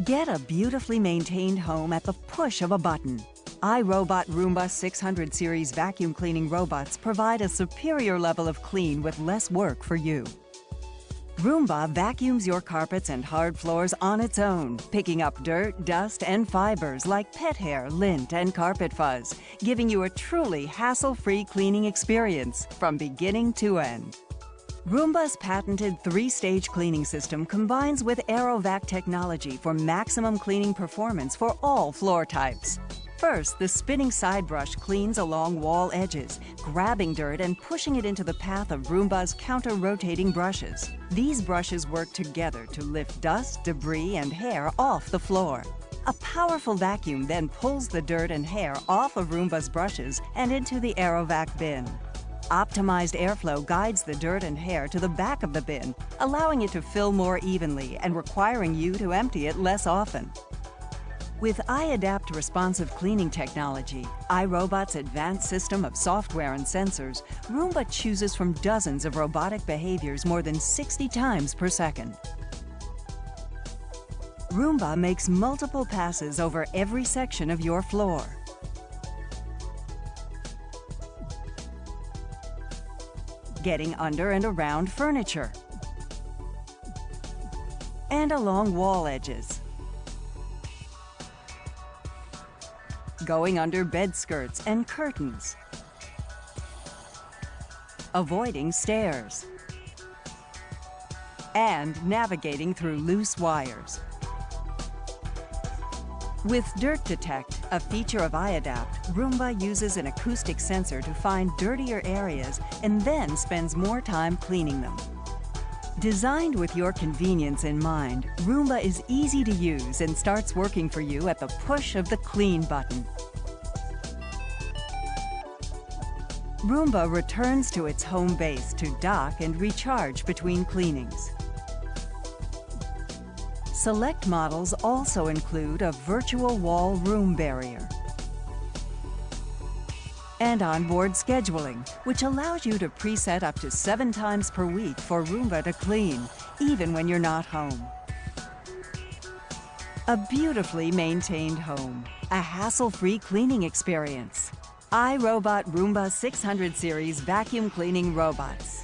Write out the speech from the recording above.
Get a beautifully maintained home at the push of a button. iRobot Roomba 600 series vacuum cleaning robots provide a superior level of clean with less work for you. Roomba vacuums your carpets and hard floors on its own, picking up dirt, dust, and fibers like pet hair, lint, and carpet fuzz, giving you a truly hassle-free cleaning experience from beginning to end. Roomba's patented 3-stage cleaning system combines with AeroVac technology for maximum cleaning performance for all floor types. First, the spinning side brush cleans along wall edges, grabbing dirt and pushing it into the path of Roomba's counter-rotating brushes. These brushes work together to lift dust, debris, and hair off the floor. A powerful vacuum then pulls the dirt and hair off of Roomba's brushes and into the AeroVac bin. Optimized airflow guides the dirt and hair to the back of the bin, allowing it to fill more evenly and requiring you to empty it less often. With iAdapt responsive cleaning technology, iRobot's advanced system of software and sensors, Roomba chooses from dozens of robotic behaviors more than 60 times per second. Roomba makes multiple passes over every section of your floor. Getting under and around furniture, and along wall edges. Going under bed skirts and curtains. Avoiding stairs. And navigating through loose wires. With Dirt Detect, a feature of iAdapt, Roomba uses an acoustic sensor to find dirtier areas and then spends more time cleaning them. Designed with your convenience in mind, Roomba is easy to use and starts working for you at the push of the Clean button. Roomba returns to its home base to dock and recharge between cleanings. Select models also include a virtual wall room barrier and onboard scheduling, which allows you to preset up to 7 times per week for Roomba to clean, even when you're not home. A beautifully maintained home, a hassle-free cleaning experience. iRobot Roomba 600 series vacuum cleaning robots.